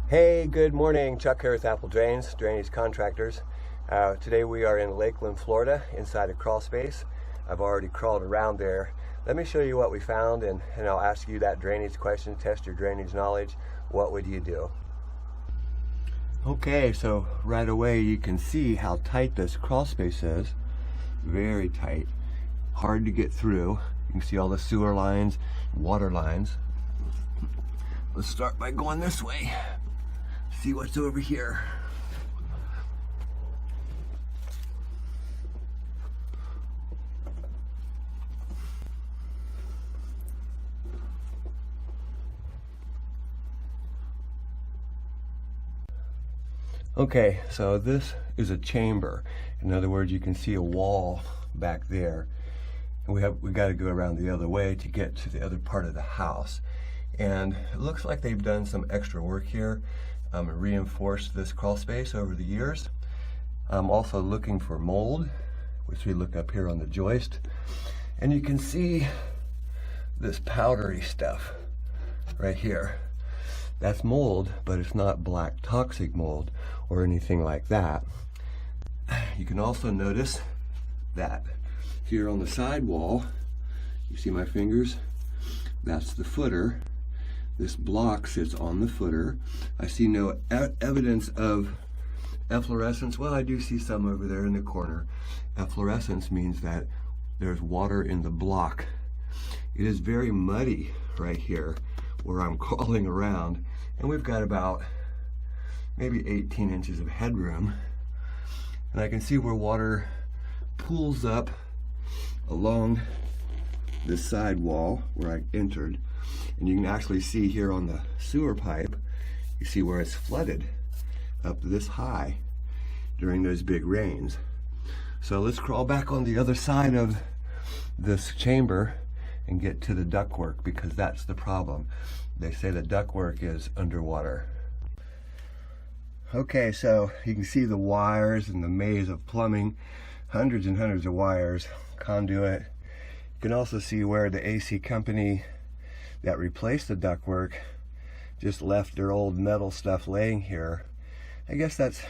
Hey, good morning. Chuck here with Apple Drainage Contractors. Today we are in Lakeland, Florida, inside a crawl space. I've already crawled around there. Let me show you what we found, and I'll ask you that drainage question, test your drainage knowledge. What would you do? Okay, so right away you can see how tight this crawl space is. Very tight. Hard to get through. You can see all the sewer lines, water lines. Let's start by going this way. See what's over here. Okay, so this is a chamber. In other words, you can see a wall back there. And we got to go around the other way to get to the other part of the house. And it looks like they've done some extra work here. Reinforced this crawl space over the years. I'm also looking for mold, which we look up here on the joist. And you can see this powdery stuff right here. That's mold, but it's not black toxic mold or anything like that. You can also notice that here on the sidewall, you see my fingers? That's the footer. This block sits on the footer. I see no evidence of efflorescence. Well, I do see some over there in the corner. Efflorescence means that there's water in the block. It is very muddy right here where I'm crawling around, and we've got about maybe 18 inches of headroom. And I can see where water pools up along this side wall where I entered. And you can actually see here on the sewer pipe, you see where it's flooded up this high during those big rains. So let's crawl back on the other side of this chamber and get to the ductwork, because that's the problem. They say the ductwork is underwater. Okay, so you can see the wires and the maze of plumbing, hundreds and hundreds of wires, conduit. You can also see where the AC company that replaced the ductwork just left their old metal stuff laying here. I guess that's,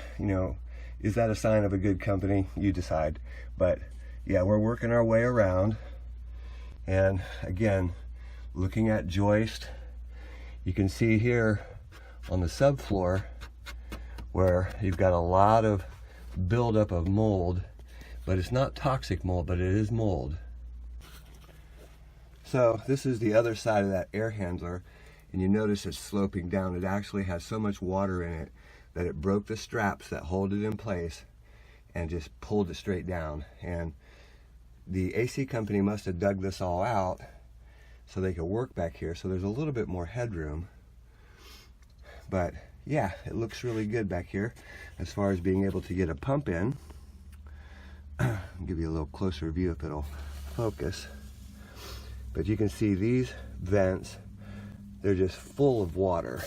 is that a sign of a good company? You decide. But yeah, we're working our way around. And again, looking at joist, you can see here on the subfloor where you've got a lot of buildup of mold, but it's not toxic mold, but it is mold. So this is the other side of that air handler, and you notice it's sloping down. It actually has so much water in it that it broke the straps that hold it in place and just pulled it straight down. And the AC company must have dug this all out so they could work back here. So there's a little bit more headroom. But yeah, it looks really good back here as far as being able to get a pump in. I'll give you a little closer view if it'll focus. But you can see these vents, they're just full of water.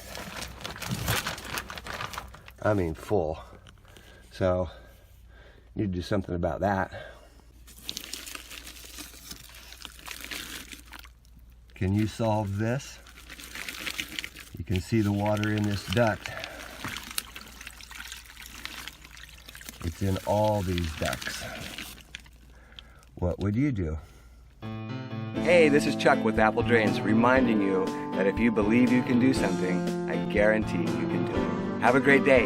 I mean full. So you need to do something about that. Can you solve this? You can see the water in this duct. It's in all these ducts. What would you do? Hey, this is Chuck with Apple Drains, reminding you that if you believe you can do something, I guarantee you can do it. Have a great day.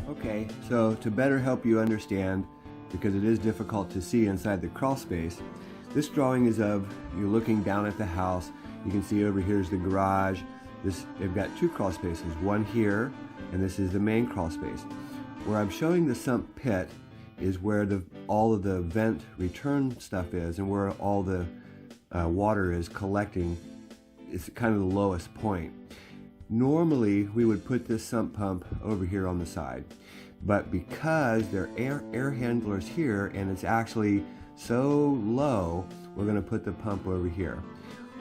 Okay, so to better help you understand, because it is difficult to see inside the crawl space, this drawing is of, you're looking down at the house. You can see over here is the garage. They've got two crawl spaces, one here, and this is the main crawl space. Where I'm showing the sump pit is where all of the vent return stuff is, and where all the water is collecting. It's kind of the lowest point. Normally, we would put this sump pump over here on the side, but because there are air handlers here, and it's actually so low, we're going to put the pump over here.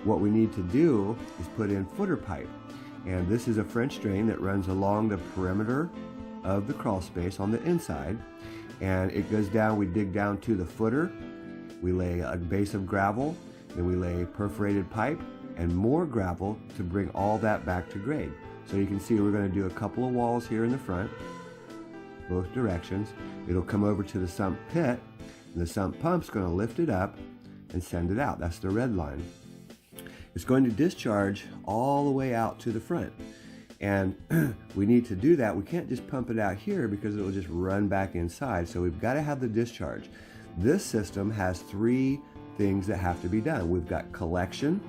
What we need to do is put in footer pipe. And this is a French drain that runs along the perimeter of the crawl space on the inside. And it goes down, we dig down to the footer, we lay a base of gravel, then we lay perforated pipe and more gravel to bring all that back to grade. So you can see we're going to do a couple of walls here in the front, both directions. It'll come over to the sump pit, and the sump pump's going to lift it up and send it out. That's the red line. It's going to discharge all the way out to the front. And we need to do that. We can't just pump it out here because it'll just run back inside. So we've got to have the discharge. This system has three things that have to be done. We've got collection,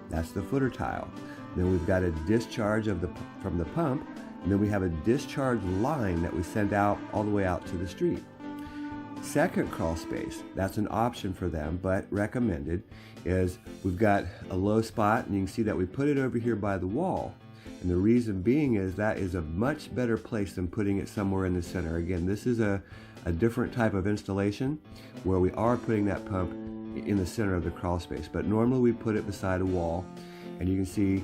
that's the footer tile. Then we've got a discharge from the pump, and then we have a discharge line that we send out all the way out to the street. Second crawl space, that's an option for them, but recommended, is we've got a low spot, and you can see that we put it over here by the wall. And the reason being is that is a much better place than putting it somewhere in the center. Again, this is a different type of installation where we are putting that pump in the center of the crawl space. But normally we put it beside a wall, and you can see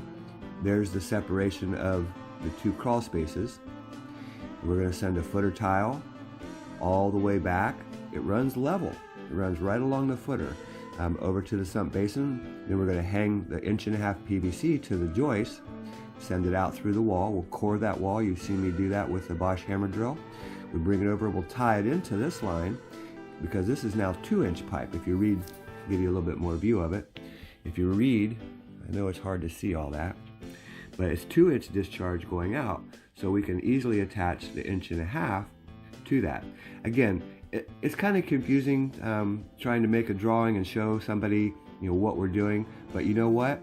there's the separation of the two crawl spaces. We're going to send a footer tile all the way back. It runs level. It runs right along the footer over to the sump basin. Then we're going to hang the 1.5" PVC to the joist, send it out through the wall. We'll core that wall. You've seen me do that with the Bosch hammer drill. We bring it over, we'll tie it into this line because this is now 2-inch pipe. If you read, I'll give you a little bit more view of it. If you read, I know it's hard to see all that, but it's 2-inch discharge going out, so we can easily attach the 1.5" to that. Again, it's kind of confusing trying to make a drawing and show somebody what we're doing, but you know what?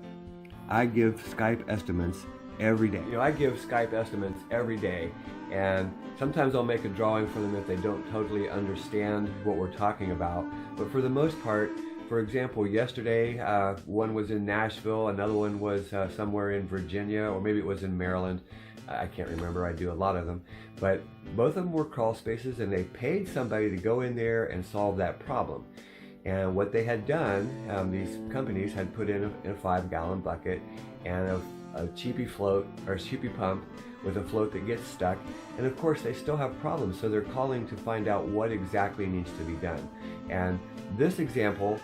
I give Skype estimates every day. I give Skype estimates every day, and sometimes I'll make a drawing for them if they don't totally understand what we're talking about. But for the most part, for example, yesterday one was in Nashville, another one was somewhere in Virginia, or maybe it was in Maryland. I can't remember, I do a lot of them. But both of them were crawl spaces, and they paid somebody to go in there and solve that problem. And what they had done, these companies had put in a 5-gallon bucket and a cheapy float, or a cheapy pump with a float that gets stuck. And of course they still have problems, so they're calling to find out what exactly needs to be done. And this example,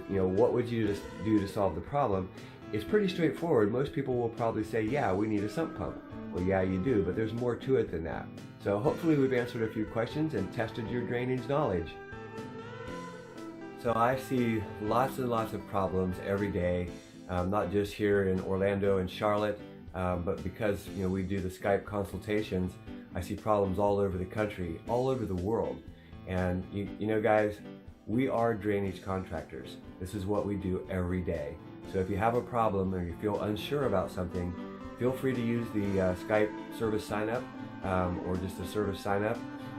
what would you do to solve the problem? It's pretty straightforward. Most people will probably say, yeah, we need a sump pump. Well, yeah, you do, but there's more to it than that. So hopefully we've answered a few questions and tested your drainage knowledge. So I see lots and lots of problems every day, not just here in Orlando and Charlotte, but because we do the Skype consultations, I see problems all over the country, all over the world. And guys, we are drainage contractors. This is what we do every day. So if you have a problem or you feel unsure about something, feel free to use the Skype service sign up or just the service sign up.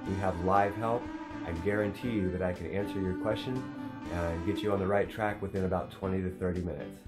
We have live help. I guarantee you that I can answer your question and get you on the right track within about 20 to 30 minutes.